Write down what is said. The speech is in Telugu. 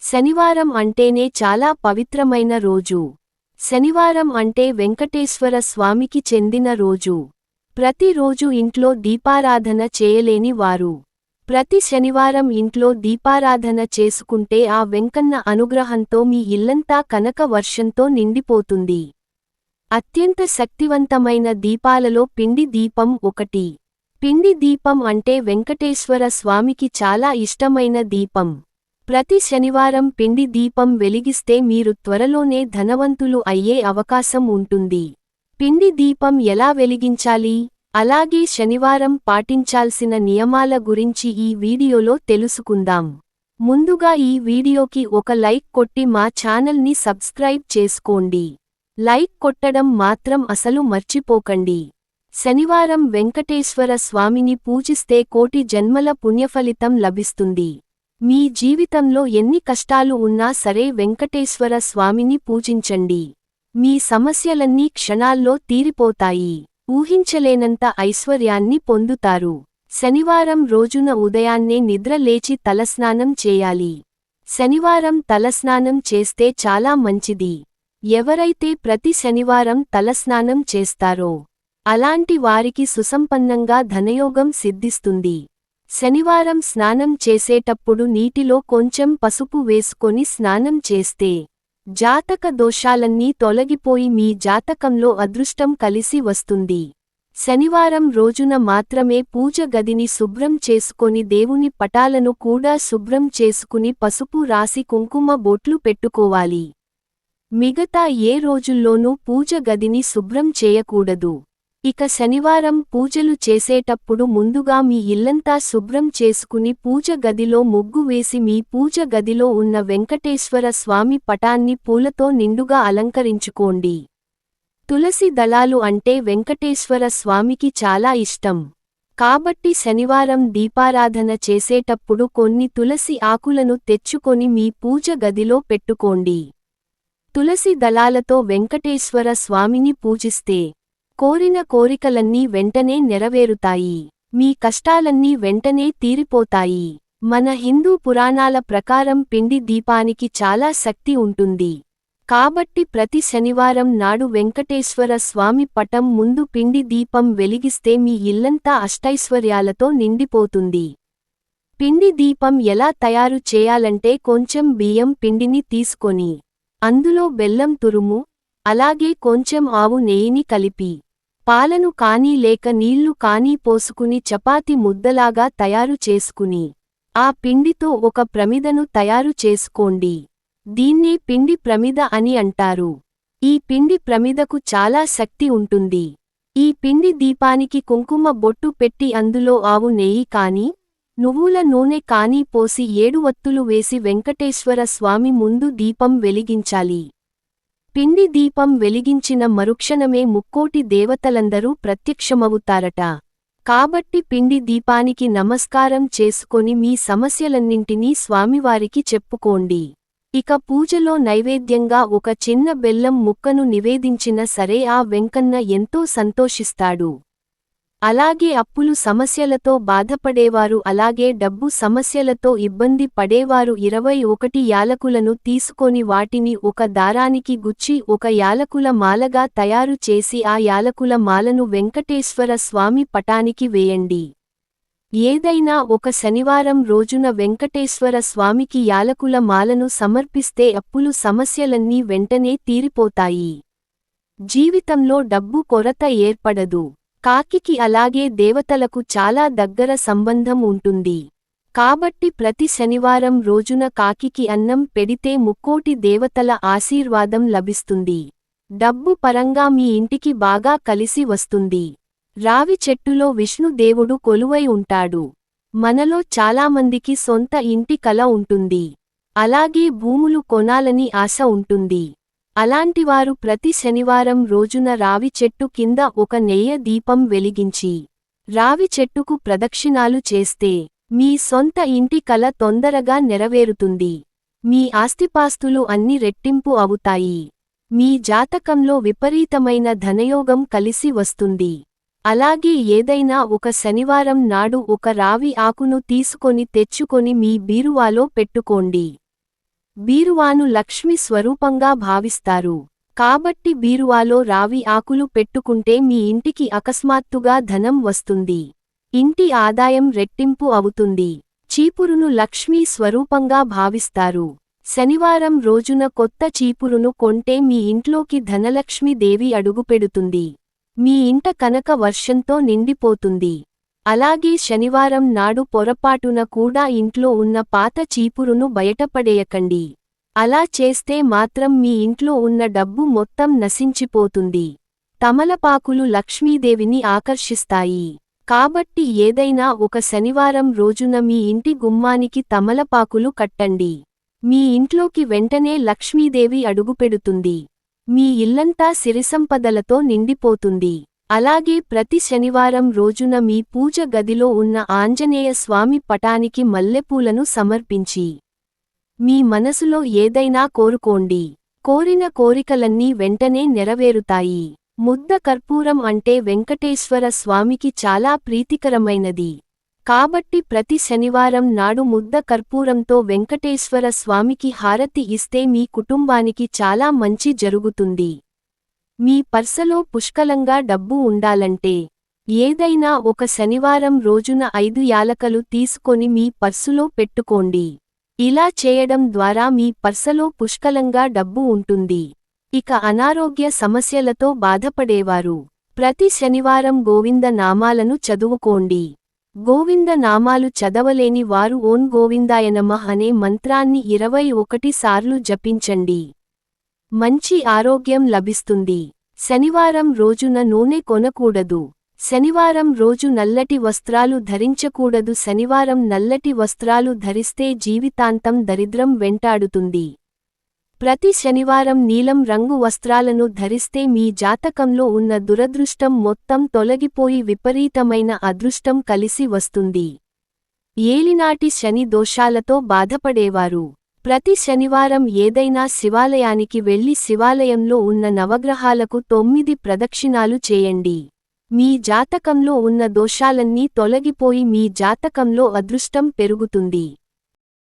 శనివారం అంటేనే చాలా పవిత్రమైన రోజు. శనివారం అంటే వెంకటేశ్వర స్వామికి చెందిన రోజు. ప్రతిరోజు ఇంట్లో దీపారాధన చేయలేని వారు ప్రతి శనివారం ఇంట్లో దీపారాధన చేసుకుంటే ఆ వెంకన్న అనుగ్రహంతో మీ ఇల్లంతా కనక వర్షంతో నిండిపోతుంది. అత్యంత శక్తివంతమైన దీపాలలో పిండి దీపం ఒకటి. పిండి దీపం అంటే వెంకటేశ్వర స్వామికి చాలా ఇష్టమైన దీపం. ప్రతి శనివారం పిండి దీపం వెలిగిస్తే మీరు త్వరలోనే ధనవంతులు అయ్యే అవకాశం ఉంటుంది. పిండి దీపం ఎలా వెలిగించాలి, అలాగే శనివారం పాటించాల్సిన నియమాల గురించి ఈ వీడియోలో తెలుసుకుందాం. ముందుగా ఈ వీడియోకి ఒక లైక్ కొట్టి మా ఛానల్ని సబ్స్క్రైబ్ చేసుకోండి. లైక్ కొట్టడం మాత్రం అసలు మర్చిపోకండి. శనివారం వెంకటేశ్వర స్వామిని పూజిస్తే కోటి జన్మల పుణ్యఫలితం లభిస్తుంది. మీ జీవితంలో ఎన్ని కష్టాలు ఉన్నా సరే వెంకటేశ్వర స్వామిని పూజించండి. మీ సమస్యలన్నీ క్షణాల్లో తీరిపోతాయి. ఊహించలేనంత ఐశ్వర్యాన్ని పొందుతారు. శనివారం రోజున ఉదయాన్నే నిద్ర లేచి తలస్నానం చేయాలి. శనివారం తలస్నానం చేస్తే చాలా మంచిది. ఎవరైతే ప్రతి శనివారం తలస్నానం చేస్తారో అలాంటి వారికి సుసంపన్నంగా ధనయోగం సిద్ధిస్తుంది. శనివారం స్నానం చేసేటప్పుడు నీటిలో కొంచెం పసుపు వేసుకొని స్నానం చేస్తే జాతక దోషాలన్నీ తొలగిపోయి మీ జాతకంలో అదృష్టం కలిసి వస్తుంది. శనివారం రోజున మాత్రమే పూజ గదిని శుభ్రం చేసుకొని దేవుని పటాలను కూడా శుభ్రం చేసుకుని పసుపు రాసి కుంకుమ బొట్లు పెట్టుకోవాలి. మిగతా ఏ రోజుల్లోనూ పూజ గదిని శుభ్రం చేయకూడదు. ఇక శనివారం పూజలు చేసేటప్పుడు ముందుగా మీ ఇల్లంతా శుభ్రం చేసుకుని పూజ గదిలో ముగ్గు వేసి మీ పూజ గదిలో ఉన్న వెంకటేశ్వర స్వామి పటాన్ని పూలతో నిండుగా అలంకరించుకోండి. తులసి దళాలు అంటే వెంకటేశ్వర స్వామికి చాలా ఇష్టం. కాబట్టి శనివారం దీపారాధన చేసేటప్పుడు కొన్ని తులసి ఆకులను తెచ్చుకొని మీ పూజ గదిలో పెట్టుకోండి. తులసి దళాలతో వెంకటేశ్వర స్వామిని పూజిస్తే కోరిన కోరికలన్నీ వెంటనే నెరవేరుతాయి. మీ కష్టాలన్నీ వెంటనే తీరిపోతాయి. మన హిందూ పురాణాల ప్రకారం పిండి దీపానికి చాలా శక్తి ఉంటుంది. కాబట్టి ప్రతి శనివారం నాడు వెంకటేశ్వర స్వామి పటం ముందు పిండి దీపం వెలిగిస్తే మీ ఇల్లంతా అష్టైశ్వర్యాలతో నిండిపోతుంది. పిండి దీపం ఎలా తయారు చేయాలంటే కొంచెం బియ్యం పిండిని తీసుకొని అందులో బెల్లం తురుము, అలాగే కొంచెం ఆవు నెయ్యిని కలిపి పాలను కానీ లేక నీళ్లు కానీ పోసుకుని చపాతి ముద్దలాగా తయారు చేసుకుని ఆ పిండితో ఒక ప్రమిదను తయారు చేసుకోండి. దీన్నే పిండి ప్రమిద అని అంటారు. ఈ పిండి ప్రమిదకు చాలా శక్తి ఉంటుంది. ఈ పిండి దీపానికి కుంకుమ బొట్టు పెట్టి అందులో ఆవు నెయ్యి కానీ నువ్వుల నూనె కానీ పోసి 7 వత్తులు వేసి వెంకటేశ్వర స్వామి ముందు దీపం వెలిగించాలి. పిండి దీపం వెలిగించిన మరుక్షణమే ముక్కోటి దేవతలందరూ ప్రత్యక్షమవుతారట. కాబట్టి పిండి దీపానికి నమస్కారం చేసుకొని మీ సమస్యలన్నింటినీ స్వామివారికి చెప్పుకోండి. ఇక పూజలో నైవేద్యంగా ఒక చిన్న బెల్లం ముక్కను నివేదించిన సరే ఆ వెంకన్న ఎంతో సంతోషిస్తాడు. అలాగే అప్పులు సమస్యలతో బాధపడేవారు అలాగే డబ్బు సమస్యలతో ఇబ్బంది పడేవారు 21 యాలకులను తీసుకొని వాటిని ఒక దారానికి గుచ్చి ఒక యాలకుల మాలగా తయారు చేసి ఆ యాలకుల మాలను వెంకటేశ్వర స్వామి పటానికి వేయండి. ఏదైనా ఒక శనివారం రోజున వెంకటేశ్వర స్వామికి యాలకుల మాలను సమర్పిస్తే అప్పులు సమస్యలన్నీ వెంటనే తీరిపోతాయి. జీవితంలో డబ్బు కొరత ఏర్పడదు. కాకికి అలాగే దేవతలకు చాలా దగ్గర సంబంధం ఉంటుంది. కాబట్టి ప్రతి శనివారం రోజున కాకికి అన్నం పెడితే ముక్కోటి దేవతల ఆశీర్వాదం లభిస్తుంది. డబ్బు పరంగా మీ ఇంటికి బాగా కలిసి వస్తుంది. రావి చెట్టులో విష్ణుదేవుడు కొలువై ఉంటాడు. మనలో చాలామందికి సొంత ఇంటి కల ఉంటుంది. అలాగే భూములు కొనాలని ఆశ ఉంటుంది. అలాంటివారు ప్రతి శనివారం రోజున రావి చెట్టు కింద ఒక నెయ్యి దీపం వెలిగించి రావి చెట్టుకు ప్రదక్షిణాలు చేస్తే మీ సొంత ఇంటి కల తొందరగా నెరవేరుతుంది. మీ ఆస్తిపాస్తులు అన్ని రెట్టింపు అవుతాయి. మీ జాతకంలో విపరీతమైన ధనయోగం కలిసి వస్తుంది. అలాగే ఏదైనా ఒక శనివారం నాడు ఒక రావి ఆకును తీసుకొని తెచ్చుకొని మీ బీరువాలో పెట్టుకోండి. బీరువాను లక్ష్మి స్వరూపంగా భావిస్తారు. కాబట్టి బీరువాలో రావి ఆకులు పెట్టుకుంటే మీ ఇంటికి అకస్మాత్తుగా ధనం వస్తుంది. ఇంటి ఆదాయం రెట్టింపు అవుతుంది. చీపురును లక్ష్మీ స్వరూపంగా భావిస్తారు. శనివారం రోజున కొత్త చీపురును కొంటే మీ ఇంట్లోకి ధనలక్ష్మి దేవి అడుగుపెడుతుంది. మీ ఇంట కనక వర్షంతో నిండిపోతుంది. అలాగే శనివారం నాడు పొరపాటున కూడా ఇంట్లో ఉన్న పాత చీపురును బయటపడేయకండి. అలా చేస్తే మాత్రం మీ ఇంట్లో ఉన్న డబ్బు మొత్తం నశించిపోతుంది. తమలపాకులు లక్ష్మీదేవిని ఆకర్షిస్తాయి. కాబట్టి ఏదైనా ఒక శనివారం రోజున మీ ఇంటి గుమ్మానికి తమలపాకులు కట్టండి. మీ ఇంట్లోకి వెంటనే లక్ష్మీదేవి అడుగుపెడుతుంది. మీ ఇల్లంతా సిరిసంపదలతో నిండిపోతుంది. అలాగే ప్రతి శనివారం రోజున మీ పూజ గదిలో ఉన్న ఆంజనేయ స్వామి పటానికి మల్లెపూలను సమర్పించి మీ మనసులో ఏదైనా కోరుకోండి. కోరిన కోరికలన్నీ వెంటనే నెరవేరుతాయి. ముద్ద కర్పూరం అంటే వెంకటేశ్వర స్వామికి చాలా ప్రీతికరమైనది. కాబట్టి ప్రతి శనివారం నాడు ముద్ద కర్పూరంతో వెంకటేశ్వర స్వామికి హారతి ఇస్తే మీ కుటుంబానికి చాలా మంచి జరుగుతుంది. మీ పర్సలో పుష్కలంగా డబ్బు ఉండాలంటే ఏదైనా ఒక శనివారం రోజున 5 యాలకలు తీసుకొని మీ పర్సులో పెట్టుకోండి. ఇలా చేయడం ద్వారా మీ పర్సలో పుష్కలంగా డబ్బు ఉంటుంది. ఇక అనారోగ్య సమస్యలతో బాధపడేవారు ప్రతి శనివారం గోవింద నామాలను చదువుకోండి. గోవింద నామాలు చదవలేని వారు ఓం గోవిందాయ నమః అనే మంత్రాన్ని 21 సార్లు జపించండి. మంచి ఆరోగ్యం లభిస్తుంది. శనివారం రోజున నూనె కొనకూడదు. శనివారం రోజు నల్లటి వస్త్రాలు ధరించకూడదు. శనివారం నల్లటి వస్త్రాలు ధరిస్తే జీవితాంతం దరిద్రం వెంటాడుతుంది. ప్రతి శనివారం నీలం రంగు వస్త్రాలను ధరిస్తే మీ జాతకంలో ఉన్న దురదృష్టం మొత్తం తొలగిపోయి విపరీతమైన అదృష్టం కలిసి వస్తుంది. ఏలినాటి శని దోషాలతో బాధపడేవారు ప్రతి శనివారం ఏదైనా శివాలయానికి వెళ్లి శివాలయంలో ఉన్న నవగ్రహాలకు 9 ప్రదక్షిణాలు చేయండి. మీ జాతకంలో ఉన్న దోషాలన్నీ తొలగిపోయి మీ జాతకంలో అదృష్టం పెరుగుతుంది.